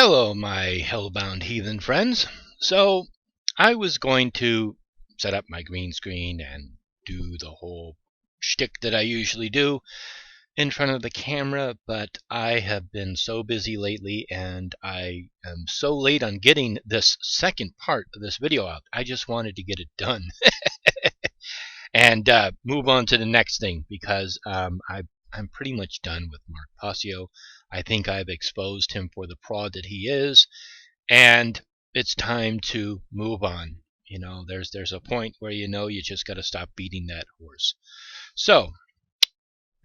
Hello, my hellbound heathen friends. So, I was going to set up my green screen and do the whole shtick that I usually do in front of the camera, but I have been so busy lately and I am so late on getting this second part of this video out. I just wanted to get it done and move on to the next thing because I'm pretty much done with Mark Passio. I think I've exposed him for the fraud that he is, and it's time to move on. You know, there's a point where you just got to stop beating that horse. So,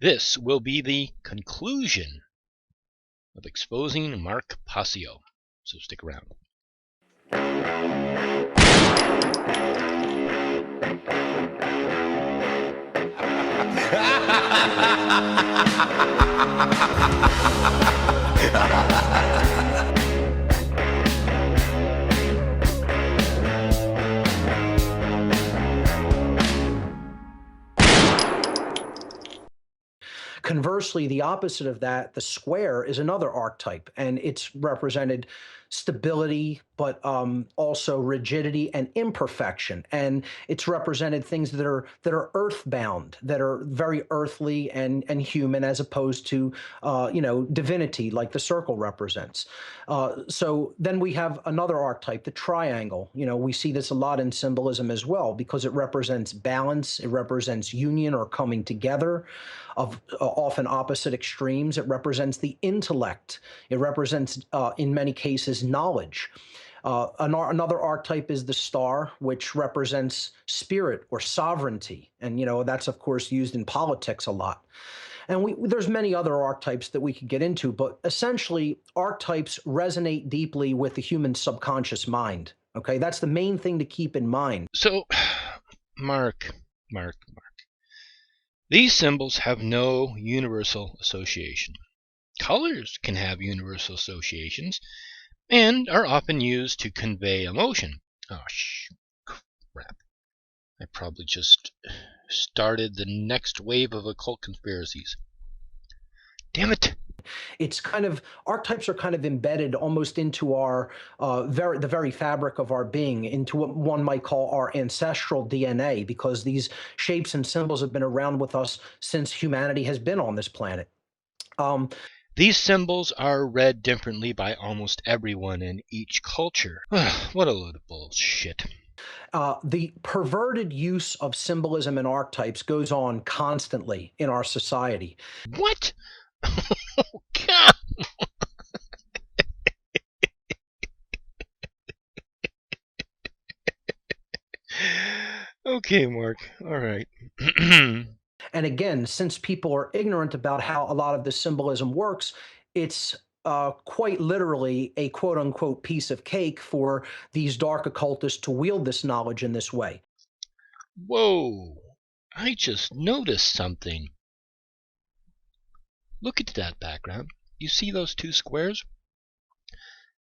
this will be the conclusion of exposing Mark Passio. So stick around. Conversely, the opposite of that, the square, is another archetype, and it's represented stability, but also rigidity and imperfection. And it's represented things that are earthbound, that are very earthly and human, as opposed to divinity, like the circle represents. So then we have another archetype, the triangle. We see this a lot in symbolism as well, because it represents balance, it represents union or coming together of often opposite extremes. It represents the intellect. It represents, in many cases, knowledge. Another archetype is the star, which represents spirit or sovereignty. And, that's, of course, used in politics a lot. And there's many other archetypes that we could get into, but essentially, archetypes resonate deeply with the human subconscious mind. Okay, that's the main thing to keep in mind. So, Mark. These symbols have no universal association. Colors can have universal associations and are often used to convey emotion. Oh, crap. I probably just started the next wave of occult conspiracies. Damn it. It's archetypes are kind of embedded almost into our the very fabric of our being, into what one might call our ancestral DNA, because these shapes and symbols have been around with us since humanity has been on this planet. These symbols are read differently by almost everyone in each culture. What a load of bullshit. The perverted use of symbolism and archetypes goes on constantly in our society. What? Oh, God. Okay, Mark. All right. And again, since people are ignorant about how a lot of the symbolism works, it's quite literally a quote-unquote piece of cake for these dark occultists to wield this knowledge in this way. Whoa! I just noticed something. Look at that background. You see those two squares?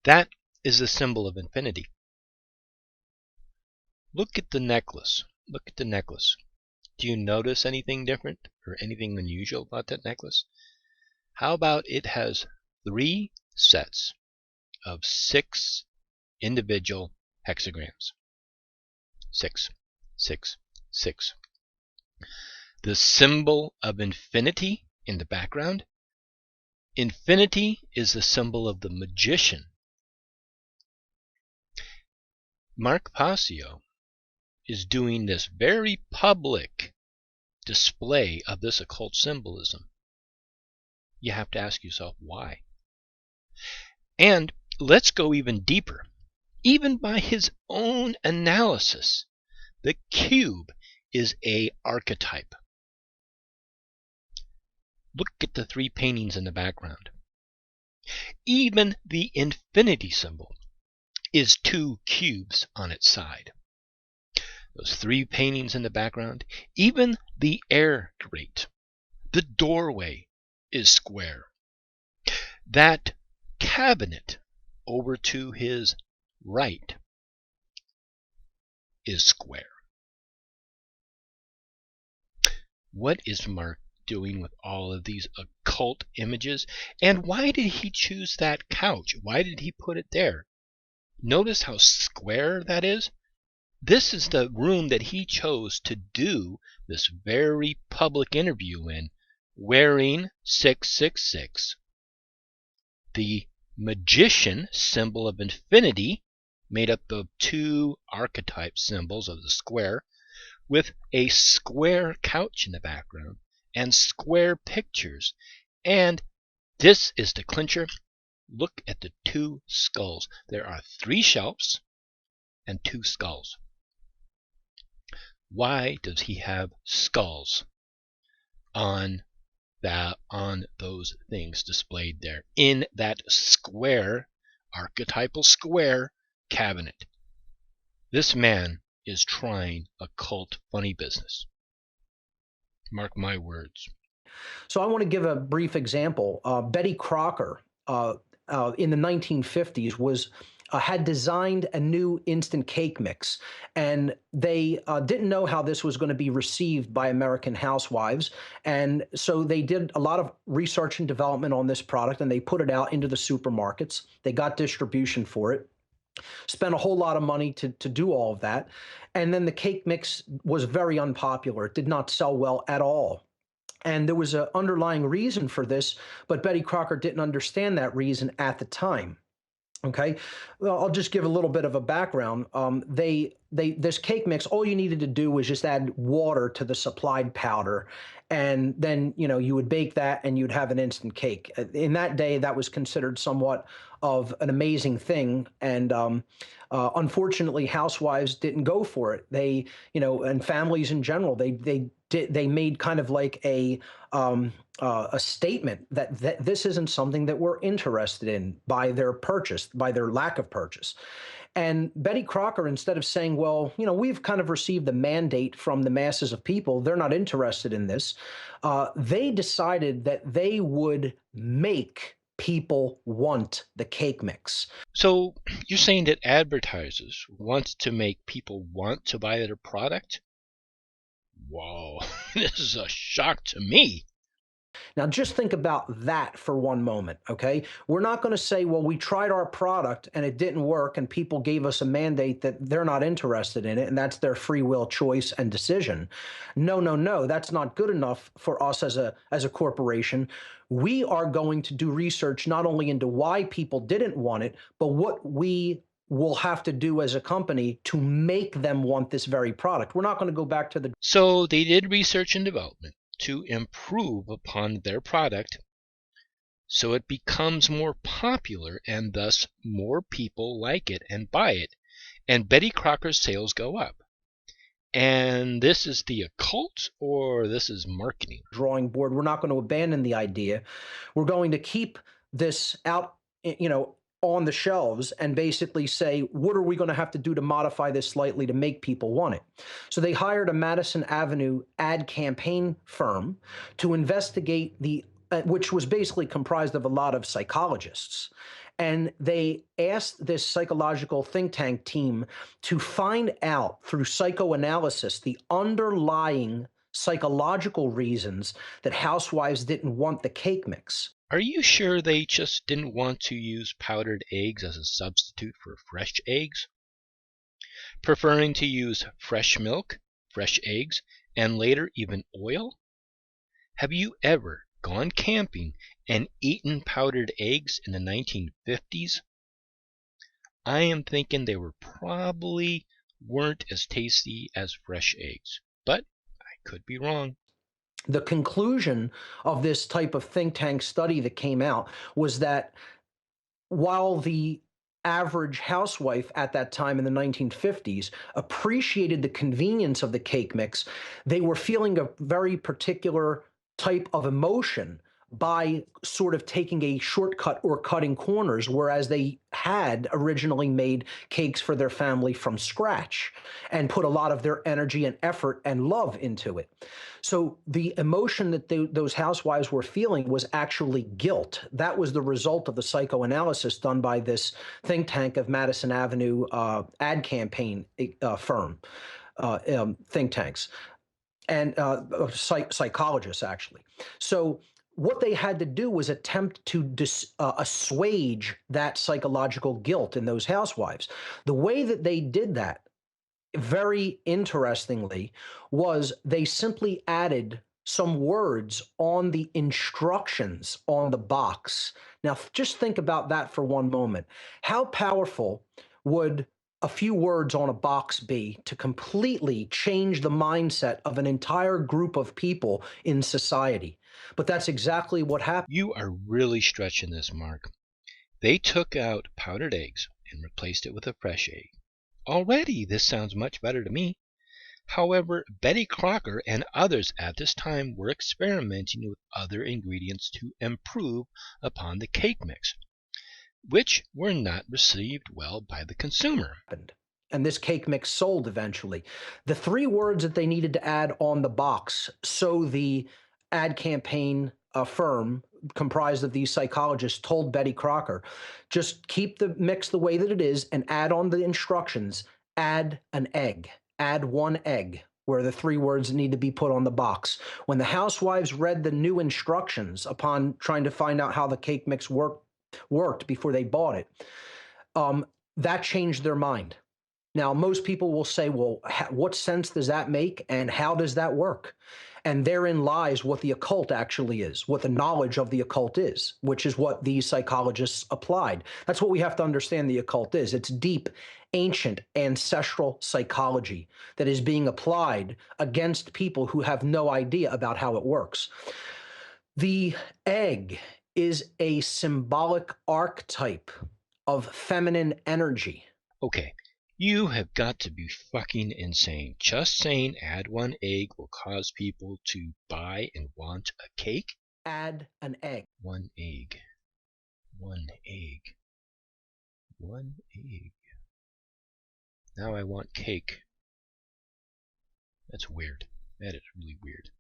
That is the symbol of infinity. Look at the necklace. Look at the necklace. Do you notice anything different or anything unusual about that necklace? How about it has 3 sets of 6 individual hexagrams? 6, 6, 6. The symbol of infinity in the background. Infinity is the symbol of the magician. Mark Passio is doing this very public display of this occult symbolism. You have to ask yourself why. And let's go even deeper. Even by his own analysis, the cube is an archetype. Look at the 3 paintings in the background. Even the infinity symbol is 2 cubes on its side. Those 3 paintings in the background, even the air grate, the doorway is square. That cabinet over to his right is square. What is Mark doing with all of these occult images? And why did he choose that couch? Why did he put it there? Notice how square that is? This is the room that he chose to do this very public interview in, wearing 666, the magician symbol of infinity, made up of two archetype symbols of the square, with a square couch in the background and square pictures. And this is the clincher. Look at the two skulls. There are 3 shelves and 2 skulls. Why does he have skulls on those things displayed there in that square, archetypal square cabinet? This man is trying occult funny business. Mark my words. So I want to give a brief example. Betty Crocker in the 1950s had designed a new instant cake mix, and they didn't know how this was going to be received by American housewives, and so they did a lot of research and development on this product, and they put it out into the supermarkets. They got distribution for it, spent a whole lot of money to do all of that, and then the cake mix was very unpopular. It did not sell well at all. And there was an underlying reason for this, but Betty Crocker didn't understand that reason at the time. Okay, well, I'll just give a little bit of a background. This cake mix, all you needed to do was just add water to the supplied powder, and then you would bake that, and you'd have an instant cake. In that day, that was considered somewhat of an amazing thing, and unfortunately, housewives didn't go for it. They, and families in general, they made kind of like a statement that this isn't something that we're interested in by their lack of purchase. And Betty Crocker, instead of saying, well, we've kind of received a mandate from the masses of people, they're not interested in this, they decided that they would make people want the cake mix. So you're saying that advertisers want to make people want to buy their product? Whoa, this is a shock to me. Now, just think about that for one moment, okay? We're not going to say, well, we tried our product and it didn't work, and people gave us a mandate that they're not interested in it, and that's their free will choice and decision. No, no, no, that's not good enough for us as a corporation. We are going to do research not only into why people didn't want it, but what we will have to do as a company to make them want this very product. We're not going to go back to the... So they did research and development to improve upon their product so it becomes more popular, and thus more people like it and buy it, and Betty Crocker's sales go up. And this is the occult, or this is marketing? Drawing board. We're not going to abandon the idea. We're going to keep this out, on the shelves, and basically say, what are we going to have to do to modify this slightly to make people want it? So they hired a Madison Avenue ad campaign firm to investigate which was basically comprised of a lot of psychologists. And they asked this psychological think tank team to find out through psychoanalysis the underlying psychological reasons that housewives didn't want the cake mix. Are you sure they just didn't want to use powdered eggs as a substitute for fresh eggs? Preferring to use fresh milk, fresh eggs, and later even oil? Have you ever gone camping and eaten powdered eggs in the 1950s? I am thinking they probably weren't as tasty as fresh eggs, but I could be wrong. The conclusion of this type of think tank study that came out was that while the average housewife at that time in the 1950s appreciated the convenience of the cake mix, they were feeling a very particular type of emotion by sort of taking a shortcut or cutting corners, whereas they had originally made cakes for their family from scratch and put a lot of their energy and effort and love into it. So the emotion that those housewives were feeling was actually guilt. That was the result of the psychoanalysis done by this think tank of Madison Avenue ad campaign firm, think tanks. and psychologists, actually. So what they had to do was attempt to assuage that psychological guilt in those housewives. The way that they did that, very interestingly, was they simply added some words on the instructions on the box. Now, just think about that for one moment. How powerful would a few words on a box be to completely change the mindset of an entire group of people in society? But that's exactly what happened. You are really stretching this, Mark. They took out powdered eggs and replaced it with a fresh egg. Already, this sounds much better to me. However, Betty Crocker and others at this time were experimenting with other ingredients to improve upon the cake mix, which were not received well by the consumer. And this cake mix sold eventually. The 3 words that they needed to add on the box, so the ad campaign firm comprised of these psychologists told Betty Crocker, just keep the mix the way that it is and add on the instructions, add an egg, add 1 egg, where the 3 words need to be put on the box. When the housewives read the new instructions upon trying to find out how the cake mix worked before they bought it, that changed their mind. Now, most people will say, well, what sense does that make and how does that work? And therein lies what the occult actually is, what the knowledge of the occult is, which is what these psychologists applied. That's what we have to understand the occult is. It's deep, ancient, ancestral psychology that is being applied against people who have no idea about how it works. The egg is a symbolic archetype of feminine energy. Okay, you have got to be fucking insane. Just saying add 1 egg will cause people to buy and want a cake? Add an egg. 1 egg. 1 egg. 1 egg. Now I want cake. That's weird. That is really weird.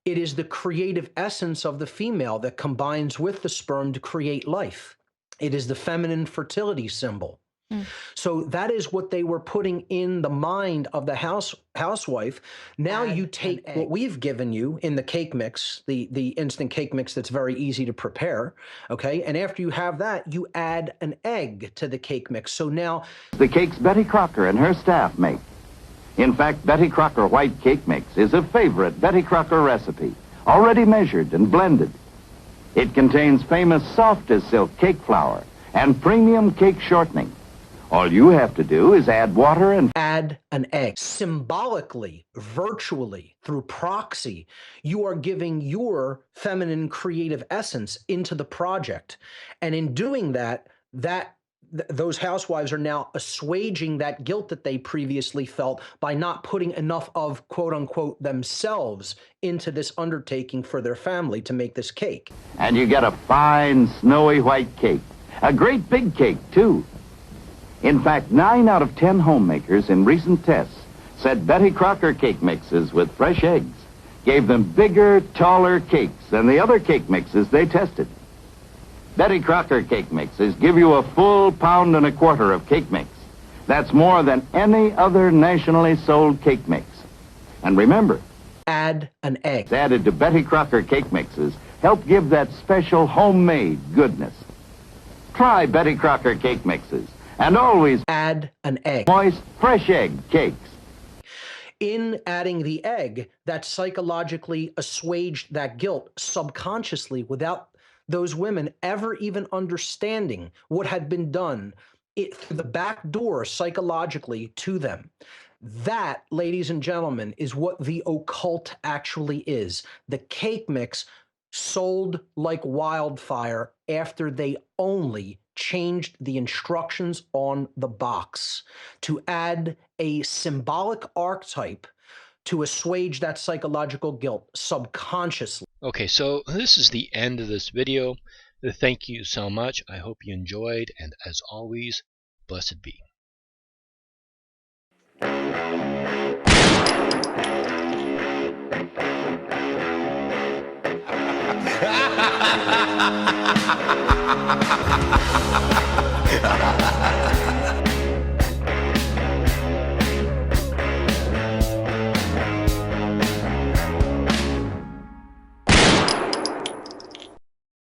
It is the creative essence of the female that combines with the sperm to create life. It is the feminine fertility symbol. So that is what they were putting in the mind of the housewife. Now you take what we've given you in the cake mix, the instant cake mix that's very easy to prepare, okay? And after you have that, you add an egg to the cake mix. So now the cakes Betty Crocker and her staff make. In fact, Betty Crocker white cake mix is a favorite Betty Crocker recipe, already measured and blended. It contains famous soft as silk cake flour and premium cake shortening. All you have to do is add water and add an egg. Symbolically, virtually, through proxy, you are giving your feminine creative essence into the project. And in doing that, those housewives are now assuaging that guilt that they previously felt by not putting enough of, quote unquote, themselves into this undertaking for their family to make this cake. And you get a fine, snowy white cake. A great big cake, too. In fact, 9 out of 10 homemakers in recent tests said Betty Crocker cake mixes with fresh eggs gave them bigger, taller cakes than the other cake mixes they tested. Betty Crocker cake mixes give you a full 1.25 pounds of cake mix. That's more than any other nationally sold cake mix. And remember, add an egg. Added to Betty Crocker cake mixes help give that special homemade goodness. Try Betty Crocker cake mixes. And always add an egg. Moist, fresh egg cakes. In adding the egg, that psychologically assuaged that guilt subconsciously without those women ever even understanding what had been done through the back door psychologically to them. That, ladies and gentlemen, is what the occult actually is. The cake mix sold like wildfire after they only changed the instructions on the box to add a symbolic archetype to assuage that psychological guilt subconsciously. Okay, so this is the end of this video. Thank you so much. I hope you enjoyed, and as always, blessed be. Ha ha ha ha ha!